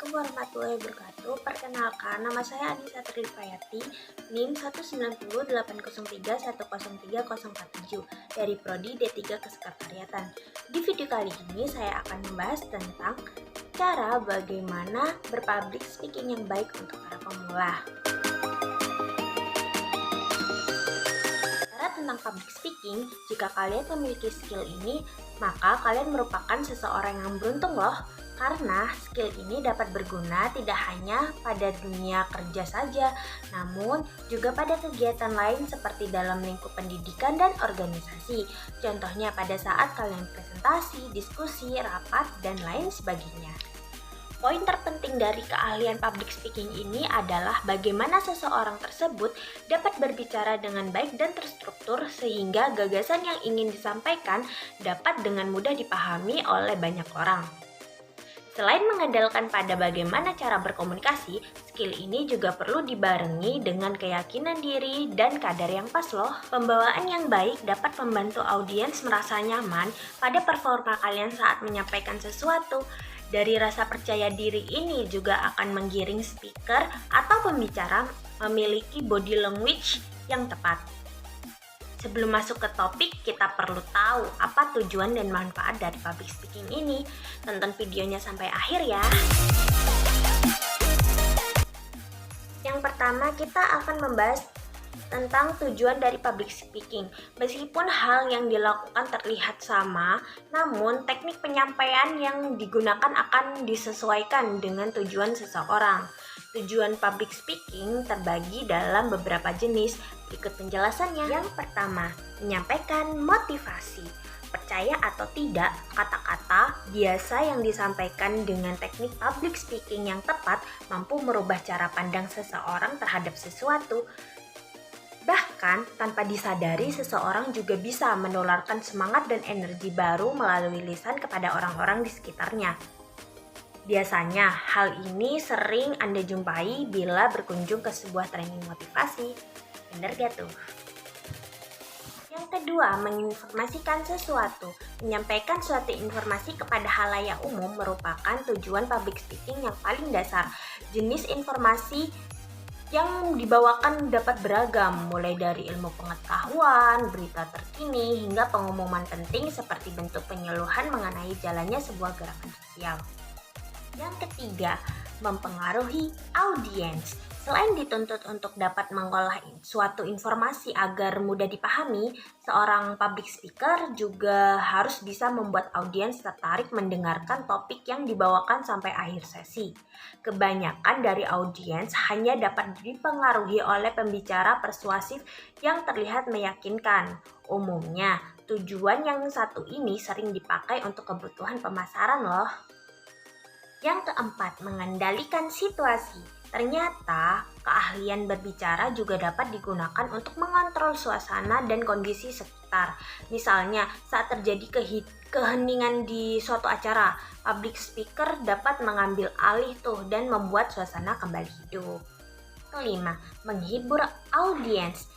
Assalamualaikum warahmatullahi wabarakatuh. Perkenalkan, nama saya Anissa Trilipayati, NIM 1908031031047 dari Prodi D3 Kesekretariatan. Di video kali ini saya akan membahas tentang cara bagaimana berpublic speaking yang baik untuk para pemula. Tentang public speaking, jika kalian memiliki skill ini, maka kalian merupakan seseorang yang beruntung loh, karena skill ini dapat berguna tidak hanya pada dunia kerja saja, namun juga pada kegiatan lain seperti dalam lingkup pendidikan dan organisasi. Contohnya pada saat kalian presentasi, diskusi, rapat, dan lain sebagainya. Poin terpenting dari keahlian public speaking ini adalah bagaimana seseorang tersebut dapat berbicara dengan baik dan terstruktur sehingga gagasan yang ingin disampaikan dapat dengan mudah dipahami oleh banyak orang. Selain mengandalkan pada bagaimana cara berkomunikasi, skill ini juga perlu dibarengi dengan keyakinan diri dan kadar yang pas loh. Pembawaan yang baik dapat membantu audiens merasa nyaman pada performa kalian saat menyampaikan sesuatu. Dari rasa percaya diri ini juga akan menggiring speaker atau pembicara memiliki body language yang tepat. Sebelum masuk ke topik, kita perlu tahu apa tujuan dan manfaat dari public speaking ini. Tonton videonya sampai akhir ya. Yang pertama, kita akan membahas tentang tujuan dari public speaking. Meskipun hal yang dilakukan terlihat sama, namun teknik penyampaian yang digunakan akan disesuaikan dengan tujuan seseorang. Tujuan public speaking terbagi dalam beberapa jenis. Berikut penjelasannya. Yang pertama, menyampaikan motivasi. Percaya atau tidak, kata-kata biasa yang disampaikan dengan teknik public speaking yang tepat mampu merubah cara pandang seseorang terhadap sesuatu. Bahkan, tanpa disadari, seseorang juga bisa menularkan semangat dan energi baru melalui lisan kepada orang-orang di sekitarnya. Biasanya, hal ini sering Anda jumpai bila berkunjung ke sebuah training motivasi. Bener gak tuh? Yang kedua, menginformasikan sesuatu. Menyampaikan suatu informasi kepada halayak umum merupakan tujuan public speaking yang paling dasar. Jenis informasi yang dibawakan dapat beragam, mulai dari ilmu pengetahuan, berita terkini, hingga pengumuman penting seperti bentuk penyuluhan mengenai jalannya sebuah gerakan sosial. Yang ketiga, mempengaruhi audiens. Selain dituntut untuk dapat mengolah suatu informasi agar mudah dipahami, seorang public speaker juga harus bisa membuat audiens tertarik mendengarkan topik yang dibawakan sampai akhir sesi. Kebanyakan dari audiens hanya dapat dipengaruhi oleh pembicara persuasif yang terlihat meyakinkan. Umumnya, tujuan yang satu ini sering dipakai untuk kebutuhan pemasaran loh. Yang keempat, mengendalikan situasi. Ternyata, keahlian berbicara juga dapat digunakan untuk mengontrol suasana dan kondisi sekitar. Misalnya, saat terjadi keheningan di suatu acara, public speaker dapat mengambil alih dan membuat suasana kembali hidup. Kelima, menghibur audiens.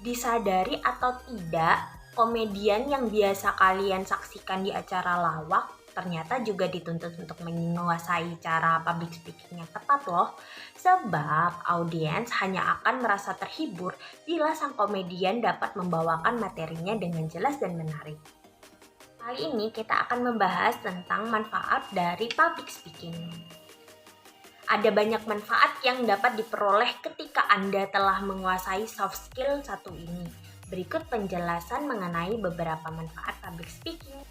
Disadari atau tidak, komedian yang biasa kalian saksikan di acara lawak ternyata juga dituntut untuk menguasai cara public speaking yang tepat loh. Sebab audiens hanya akan merasa terhibur bila sang komedian dapat membawakan materinya dengan jelas dan menarik. Kali ini kita akan membahas tentang manfaat dari public speaking. Ada banyak manfaat yang dapat diperoleh ketika Anda telah menguasai soft skill satu ini. Berikut penjelasan mengenai beberapa manfaat public speaking.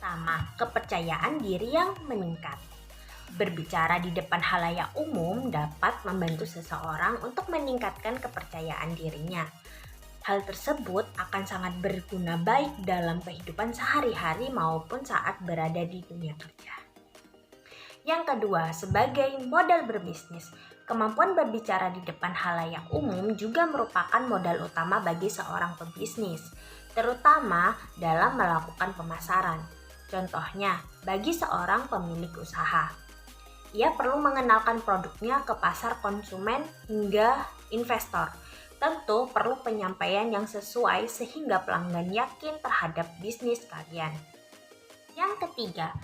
Pertama, kepercayaan diri yang meningkat. Berbicara di depan halayak umum dapat membantu seseorang untuk meningkatkan kepercayaan dirinya. Hal tersebut akan sangat berguna baik dalam kehidupan sehari-hari maupun saat berada di dunia kerja. Yang kedua, sebagai modal berbisnis. Kemampuan berbicara di depan halayak umum juga merupakan modal utama bagi seorang pebisnis, terutama dalam melakukan pemasaran. Contohnya, bagi seorang pemilik usaha, ia perlu mengenalkan produknya ke pasar konsumen hingga investor. Tentu perlu penyampaian yang sesuai sehingga pelanggan yakin terhadap bisnis kalian. Yang ketiga,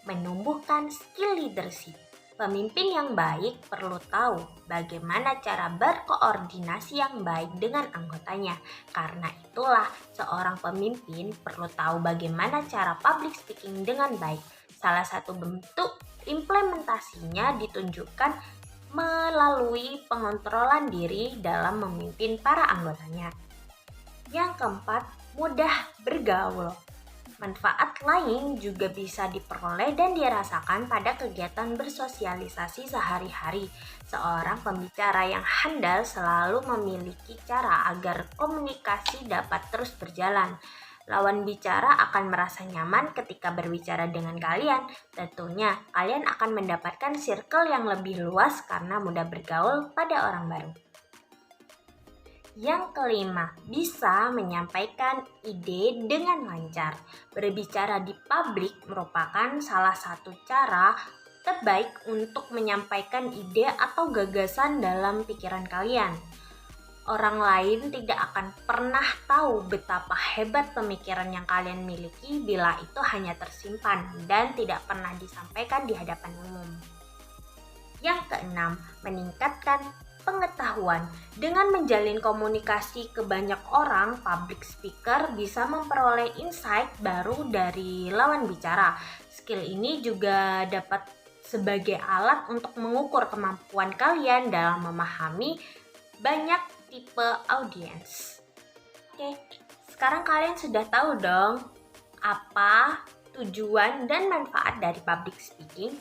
menumbuhkan skill leadership. Pemimpin yang baik perlu tahu bagaimana cara berkoordinasi yang baik dengan anggotanya. Karena itulah seorang pemimpin perlu tahu bagaimana cara public speaking dengan baik. Salah satu bentuk implementasinya ditunjukkan melalui pengontrolan diri dalam memimpin para anggotanya. Yang keempat, mudah bergaul. Manfaat lain juga bisa diperoleh dan dirasakan pada kegiatan bersosialisasi sehari-hari. Seorang pembicara yang handal selalu memiliki cara agar komunikasi dapat terus berjalan. Lawan bicara akan merasa nyaman ketika berbicara dengan kalian. Tentunya, kalian akan mendapatkan circle yang lebih luas karena mudah bergaul pada orang baru. Yang kelima, bisa menyampaikan ide dengan lancar. Berbicara di publik merupakan salah satu cara terbaik untuk menyampaikan ide atau gagasan dalam pikiran kalian. Orang lain tidak akan pernah tahu betapa hebat pemikiran yang kalian miliki bila itu hanya tersimpan dan tidak pernah disampaikan di hadapan umum. Yang keenam, meningkatkan pengetahuan. Dengan menjalin komunikasi ke banyak orang, public speaker bisa memperoleh insight baru dari lawan bicara. Skill ini juga dapat sebagai alat untuk mengukur kemampuan kalian dalam memahami banyak tipe audiens. Oke, sekarang kalian sudah tahu dong apa tujuan dan manfaat dari public speaking.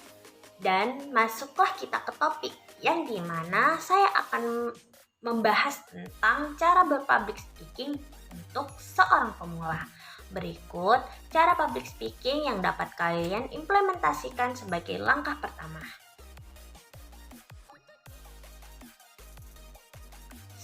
Dan masuklah kita ke topik yang dimana saya akan membahas tentang cara berpublic speaking untuk seorang pemula. Berikut cara public speaking yang dapat kalian implementasikan sebagai langkah pertama.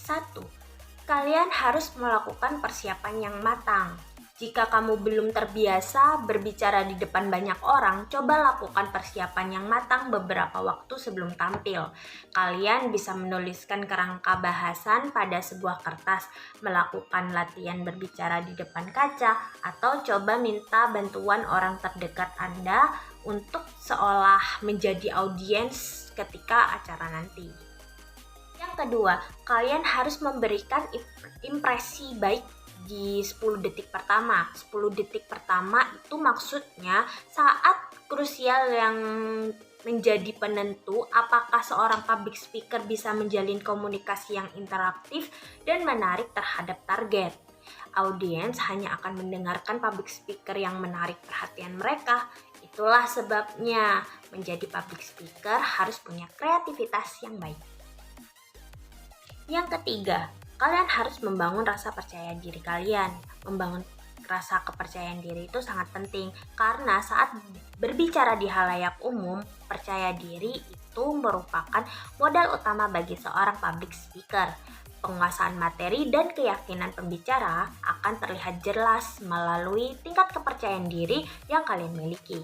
1. Kalian harus melakukan persiapan yang matang. Jika kamu belum terbiasa berbicara di depan banyak orang, coba lakukan persiapan yang matang beberapa waktu sebelum tampil. Kalian bisa menuliskan kerangka bahasan pada sebuah kertas, melakukan latihan berbicara di depan kaca, atau coba minta bantuan orang terdekat Anda untuk seolah menjadi audiens ketika acara nanti. Yang kedua, kalian harus memberikan impresi baik di 10 detik pertama. 10 detik pertama itu maksudnya saat krusial yang menjadi penentu apakah seorang public speaker bisa menjalin komunikasi yang interaktif dan menarik terhadap target. Audiens hanya akan mendengarkan public speaker yang menarik perhatian mereka. Itulah sebabnya menjadi public speaker harus punya kreativitas yang baik. Yang ketiga, kalian harus membangun rasa percaya diri kalian. Membangun rasa kepercayaan diri itu sangat penting karena saat berbicara di halayak umum, percaya diri itu merupakan modal utama bagi seorang public speaker. Penguasaan materi dan keyakinan pembicara akan terlihat jelas melalui tingkat kepercayaan diri yang kalian miliki.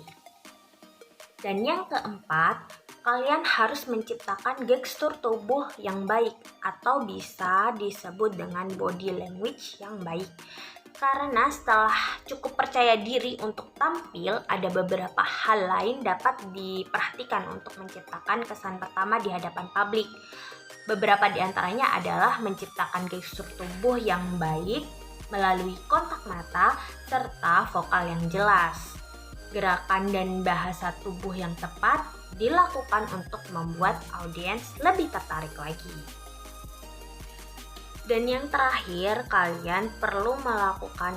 Dan yang keempat, kalian harus menciptakan gestur tubuh yang baik atau bisa disebut dengan body language yang baik. Karena setelah cukup percaya diri untuk tampil, ada beberapa hal lain dapat diperhatikan untuk menciptakan kesan pertama di hadapan publik. Beberapa di antaranya adalah menciptakan gestur tubuh yang baik melalui kontak mata serta vokal yang jelas. Gerakan dan bahasa tubuh yang tepat dilakukan untuk membuat audiens lebih tertarik lagi. Dan yang terakhir, kalian perlu melakukan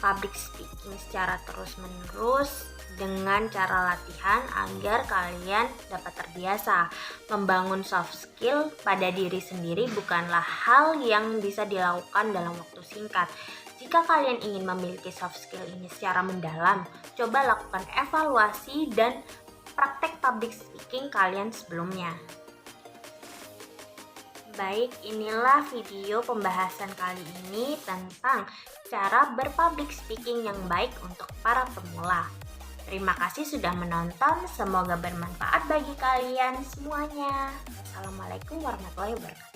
public speaking secara terus-menerus dengan cara latihan agar kalian dapat terbiasa. Membangun soft skill pada diri sendiri bukanlah hal yang bisa dilakukan dalam waktu singkat. Jika kalian ingin memiliki soft skill ini secara mendalam, coba lakukan evaluasi dan praktek public speaking kalian sebelumnya. Baik, inilah video pembahasan kali ini tentang cara berpublic speaking yang baik untuk para pemula. Terima kasih sudah menonton, semoga bermanfaat bagi kalian semuanya. Assalamualaikum warahmatullahi wabarakatuh.